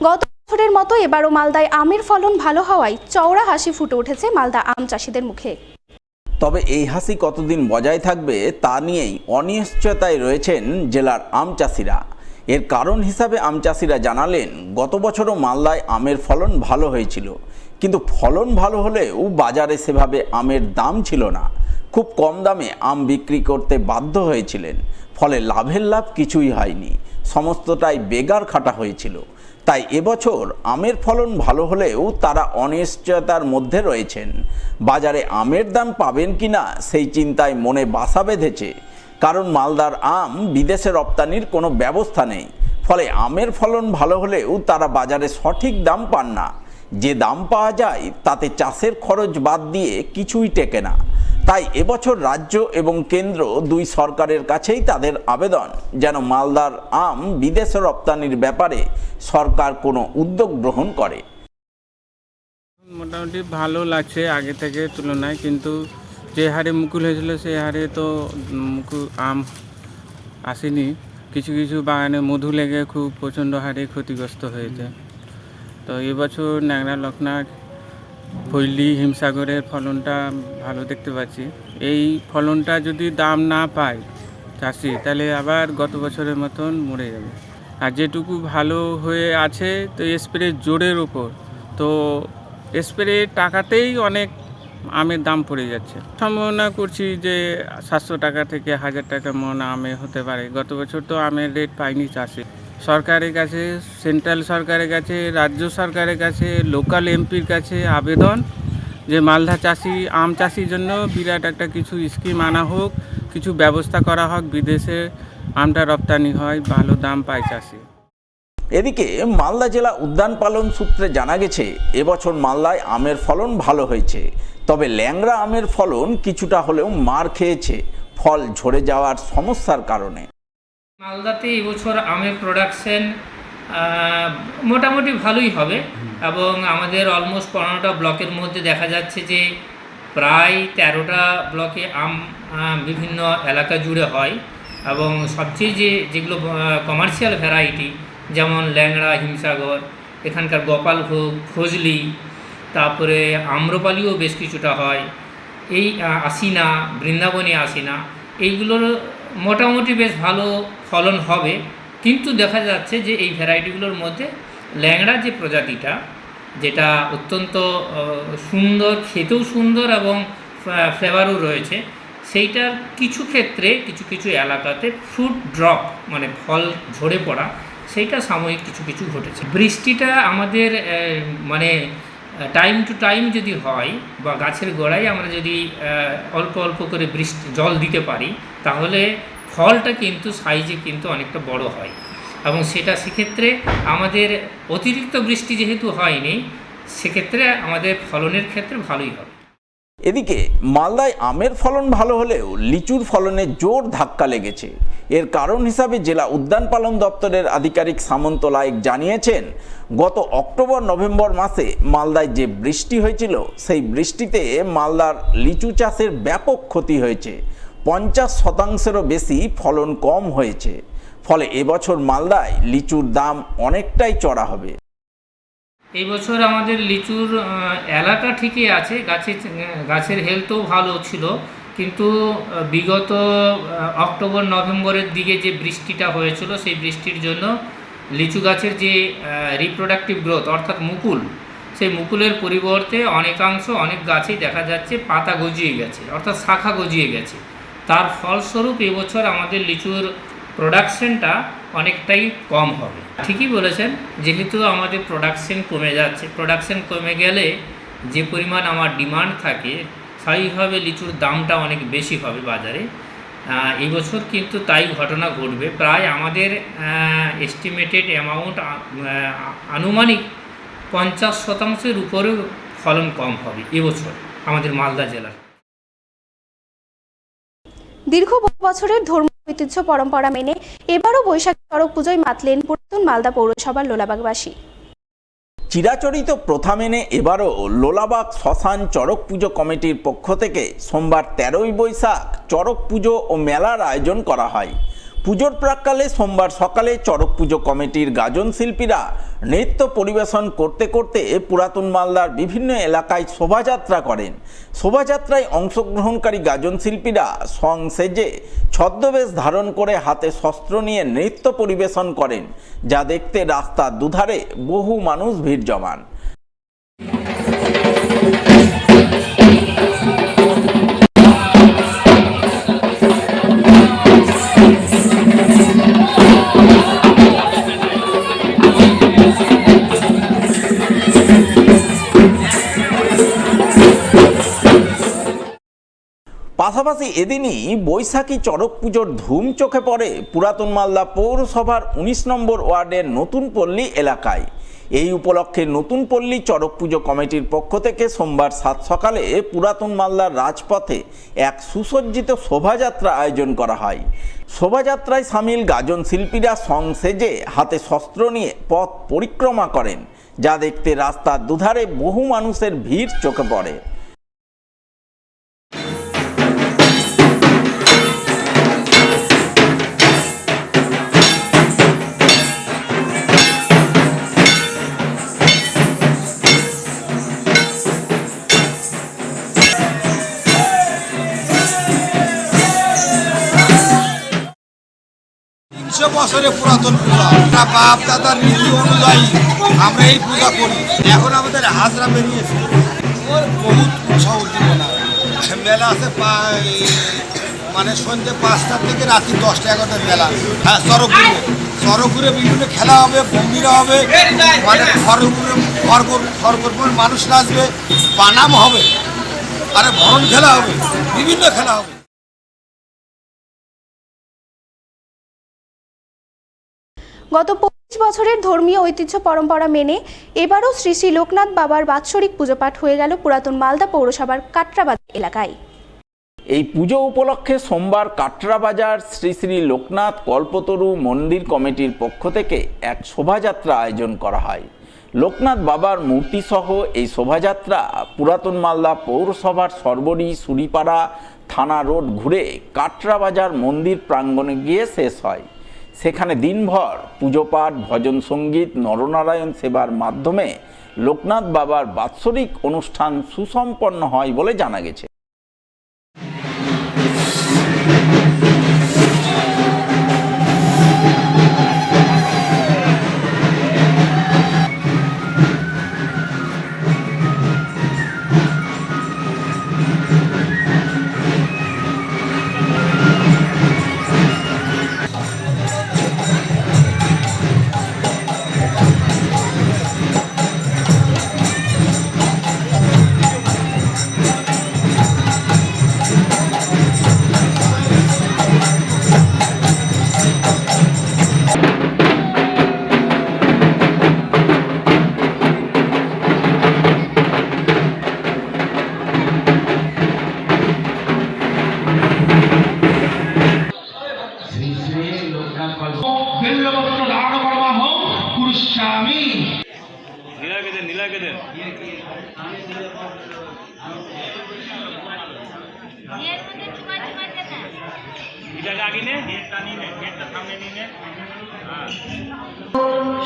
গত বছরের মতো এবারও মালদায় আমের ফলন ভালো হওয়ায় চওড়া হাসি ফুটে উঠেছে মালদা আম চাষিদের মুখে। তবে এই হাসি কতদিন বজায় থাকবে তা নিয়েই অনিশ্চয়তায় রয়েছেন জেলার আম চাষিরা। এর কারণ হিসাবে আম চাষিরা জানালেন, গত বছরও মালদায় আমের ফলন ভালো হয়েছিল, কিন্তু ফলন ভালো হলেও বাজারে সেভাবে আমের দাম ছিল না। খুব কম দামে আম বিক্রি করতে বাধ্য হয়েছিলেন, ফলে লাভের লাভ কিছুই হয়নি, সমস্তটাই বেগার খাটা হয়েছিল। তাই এবছর আমের ফলন ভালো হলেও তারা অনিশ্চয়তার মধ্যে রয়েছেন। বাজারে আমের দাম পাবেন কিনা সেই চিন্তায় মনে বাসা বেঁধেছে, কারণ মালদার আম বিদেশে রপ্তানির কোনো ব্যবস্থা নেই। ফলে আমের ফলন ভালো হলেও তারা বাজারে সঠিক দাম পান না। যে দাম পাওয়া যায় তাতে চাষের খরচ বাদ দিয়ে কিছুই টেকে না। তাই এবছর রাজ্য এবং কেন্দ্র দুই সরকারের কাছেই তাদের আবেদন, যেন মালদার আম বিদেশে রপ্তানির ব্যাপারে সরকার কোনো উদ্যোগ গ্রহণ করে। মোটামুটি ভালো লাগছে আগে থেকে তুলনায়, কিন্তু যে হারে মুকুল হয়েছিল সেই হারে তো আম আসেনি। কিছু কিছু বাগানে মধু লেগে খুব প্রচণ্ড হারে ক্ষতিগ্রস্ত হয়েছে। তো এবছর ন্যাংরা, লক্ষ্ণার, ফৈলি, হিমসাগরের ফলনটা ভালো দেখতে পাচ্ছি। এই ফলনটা যদি দাম না পায় চাষি, তাহলে আবার গত বছরের মতন মরে যাবে। আর যেটুকু ভালো হয়ে আছে তো স্প্রে জোরের ওপর, তো স্প্রে টাকাতেই অনেক আমের দাম পড়ে যাচ্ছে। সম্ভাবনা করছি যে 700 টাকা থেকে 1000 টাকা মন আমে হতে পারে। গত বছর তো আমের রেট পায়নি চাষি। সরকারের কাছে, সেন্ট্রাল সরকারের কাছে, রাজ্য সরকারের কাছে, লোকাল এমপির কাছে আবেদন যে মালদা চাষি, আম চাষির জন্য বিরাট একটা কিছু স্কিম আনা হোক, কিছু ব্যবস্থা করা হোক, বিদেশে আমটা রপ্তানি হয়, ভালো দাম পায় চাষি। এদিকে মালদা জেলা উদ্যান পালন সূত্রে জানা গেছে, এবছর মালদায় আমের ফলন ভালো হয়েছে, তবে ল্যাংড়া আমের ফলন কিছুটা হলেও মার খেয়েছে ফল ঝরে যাওয়ার সমস্যার কারণে। মালদাতে এবছর আমের প্রোডাকশন মোটামুটি ভালোই হবে, এবং আমাদের অলমোস্ট 15টা ব্লকের মধ্যে দেখা যাচ্ছে যে প্রায় 13টা ব্লকে আম বিভিন্ন এলাকা জুড়ে হয়। এবং সবচেয়ে যেগুলো কমার্শিয়াল ভ্যারাইটি, যেমন ল্যাংড়া, হিমসাগর, এখানকার গোপালভোগ, ফজলি, তারপরে আম্রপালিও বেশ কিছুটা হয়, এই আশিনা, বৃন্দাবনী আশিনা, এইগুলোর মোটামুটি বেশ ভালো ফলন হবে। কিন্তু দেখা যাচ্ছে যে এই ভ্যারাইটিগুলোর মধ্যে ল্যাংড়া যে প্রজাতিটা, যেটা অত্যন্ত সুন্দর, খেতেও সুন্দর এবং ফ্লেভারও রয়েছে, সেইটার কিছু ক্ষেত্রে কিছু কিছু এলাকাতে ফ্রুট ড্রপ, মানে ফল ঝরে পড়া, সেইটা সাময়িক কিছু কিছু ঘটেছে। বৃষ্টিটা আমাদের মানে টাইম টু টাইম যদি হয়, বা গাছের গোড়ায় আমরা যদি অল্প অল্প করে জল দিতে পারি, তাহলে ফলটা কিন্তু সাইজে কিন্তু অনেকটা বড় হয়। এবং সেক্ষেত্রে আমাদের অতিরিক্ত বৃষ্টি যেহেতু হয়নি, সেক্ষেত্রে আমাদের ফলনের ক্ষেত্রে ভালোই হবে। এদিকে মালদায় আমের ফলন ভালো হলেও লিচুর ফলনে জোর ধাক্কা লেগেছে। এর কারণ হিসাবে জেলা উদ্যান পালন দপ্তরের আধিকারিক সামন্ত লায়েক জানিয়েছেন, গত অক্টোবর-নভেম্বর মাসে মালদায় যে বৃষ্টি হয়েছিল, সেই বৃষ্টিতে মালদার লিচু চাষের ব্যাপক ক্ষতি হয়েছে। 50%-এরও বেশি ফলন কম হয়েছে। ফলে এবছর মালদায় লিচুর দাম অনেকটাই চড়া হবে। এই বছর আমাদের লিচুর এলাকা ঠিকই আছে, গাছের হেলথও ভালো ছিল, কিন্তু বিগত অক্টোবর-নভেম্বরের দিকে যে বৃষ্টিটা হয়েছিল, সেই বৃষ্টির জন্য লিচু গাছের যে রিপ্রোডাক্টিভ গ্রোথ, অর্থাৎ মুকুল, সেই মুকুলের পরিবর্তে অনেক গাছেই দেখা যাচ্ছে পাতা গজিয়ে গেছে, অর্থাৎ শাখা গজিয়ে গেছে। তার ফলস্বরূপ এবছর আমাদের লিচুর প্রোডাকশনটা অনেকটাই কম হবে। ঠিকই বলেছেন, যেহেতু আমাদের প্রোডাকশন কমে যাচ্ছে, প্রোডাকশন কমে গেলে যে পরিমাণ আমার ডিমান্ড থাকে, স্বাভাবিকভাবে লিচুর দামটা অনেক বেশি হবে বাজারে। এই বছর কিন্তু তাই ঘটনা ঘটবে। প্রায় আমাদের এস্টিমেটেড অ্যামাউন্ট আনুমানিক 50%-এর উপরেও ফলন কম হবে এবছর আমাদের মালদা জেলার। দীর্ঘ বছরের ধর্ম ঐতিহ্য পরম্পরা মেনে এবারও বৈশাখী চড়ক পুজোয় মাতলেন পুরাতন মালদা পৌরসভার লোলাবাগবাসী। চিরাচরিত প্রথা মেনে এবারও লোলাবাগ শ্মশান চড়ক পুজো কমিটির পক্ষ থেকে সোমবার 13ই বৈশাখ চড়ক পুজো ও মেলার আয়োজন করা হয়। পুজোর প্রাক্কালে সোমবার সকালে চড়ক পুজো কমিটির গাজন শিল্পীরা নৃত্য পরিবেশন করতে করতে পুরাতন মালদার বিভিন্ন এলাকায় শোভাযাত্রা করেন। শোভাযাত্রায় অংশগ্রহণকারী গাজন শিল্পীরা সং সেজে ছদ্মবেশ ধারণ করে হাতে শস্ত্র নিয়ে নৃত্য পরিবেশন করেন, যা দেখতে রাস্তার দুধারে বহু মানুষ ভিড় জমান। পাশাপাশি এদিনই বৈশাখী চড়ক পুজোর ধুম চোখে পড়ে পুরাতন মালদা পৌরসভার ১৯ নম্বর ওয়ার্ডের নতুন পল্লী এলাকায়। এই উপলক্ষে নতুন পল্লী চড়ক পুজো কমিটির পক্ষ থেকে সোমবার সাত সকালে পুরাতন মালদার রাজপথে এক সুসজ্জিত শোভাযাত্রা আয়োজন করা হয়। শোভাযাত্রায় সামিল গাজন শিল্পীরা সং সেজে হাতে শস্ত্র নিয়ে পথ পরিক্রমা করেন, যা দেখতে রাস্তার দুধারে বহু মানুষের ভিড় চোখে পড়ে। বছরে পুরাতন পূজা, বাপ দাদার রীতি অনুযায়ী আমরা এই পূজা করি। এখন আমাদের হাজরা বেরিয়েছে, ওর বহুত উৎসাহ উদ্দীপনা। মেলা আছে মানে সন্ধ্যে ৫টা থেকে রাত্রি 10টা-11টার মেলা। হ্যাঁ, চড়কপুরে বিভিন্ন খেলা হবে, বম্বিরা হবে, মানে খড়গপুর মানুষ নাচবে, বানাম হবে, আরে ভরণ খেলা হবে, বিভিন্ন খেলা হবে। গত ২৫ বছরের ধর্মীয় ঐতিহ্য পরম্পরা মেনে এবারও শ্রী শ্রী লোকনাথ বাবার বাৎসরিক পুজোপাঠ হয়ে গেল পুরাতন মালদা পৌরসভার কাটরাবাজার এলাকায়। এই পুজো উপলক্ষে সোমবার কাটরাবাজার শ্রী শ্রী লোকনাথ কল্পতরু মন্দির কমিটির পক্ষ থেকে এক শোভাযাত্রা আয়োজন করা হয়। লোকনাথ বাবার মূর্তি সহ এই শোভাযাত্রা পুরাতন মালদা পৌরসভার সর্বরী সুরিপাড়া থানা রোড ঘুরে কাটরাবাজার মন্দির প্রাঙ্গণে গিয়ে শেষ হয়। সেখানে দিনভর পুজোপাঠ, ভজন সঙ্গীত, নরনারায়ণ সেবার মাধ্যমে লোকনাথ বাবার বাৎসরিক অনুষ্ঠান সুসম্পন্ন হয় বলে জানা গেছে।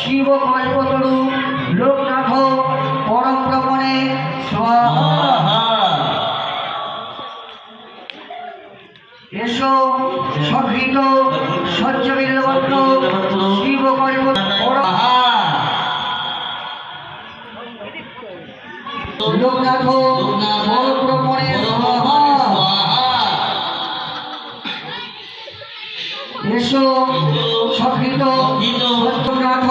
শিব কল্পতরু লোকনাথ পরম ব্রহ্মণে স্বাহা। এসো সঘৃত সহ্যবিল্লবত্র শিব কল্পতরু লোকনাথ পরম ব্রহ্মণে স্বাহা। এসো সঘৃত সত্যনাথ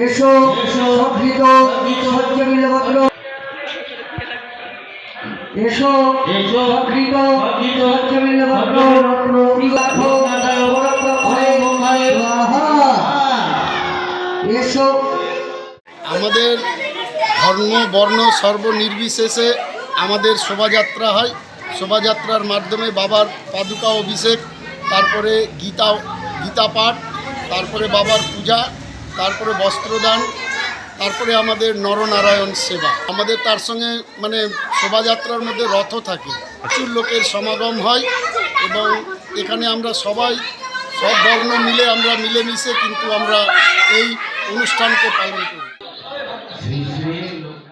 এসো সঘৃত সত্যবিল্লবত্র এসো সঘৃত সত্যবিল্লবত্র এসো। আমাদের ধর্ম বর্ণ সর্বনির্বিশেষে আমাদের শোভাযাত্রা হয়। শোভাযাত্রার মাধ্যমে বাবার পাদুকা অভিষেক, তারপরে গীতা পাঠ, তারপরে বাবার পূজা, তারপরে বস্ত্রদান, তারপরে আমাদের নরনারায়ণ সেবা। আমাদের তার সঙ্গে মানে শোভাযাত্রার মধ্যে রথ থাকে, প্রচুর লোকের সমাগম হয় এবং এখানে আমরা সবাই সব বর্ণ মিলে আমরা মিলেমিশে কিন্তু আমরা এই অনুষ্ঠানকে পালন করি।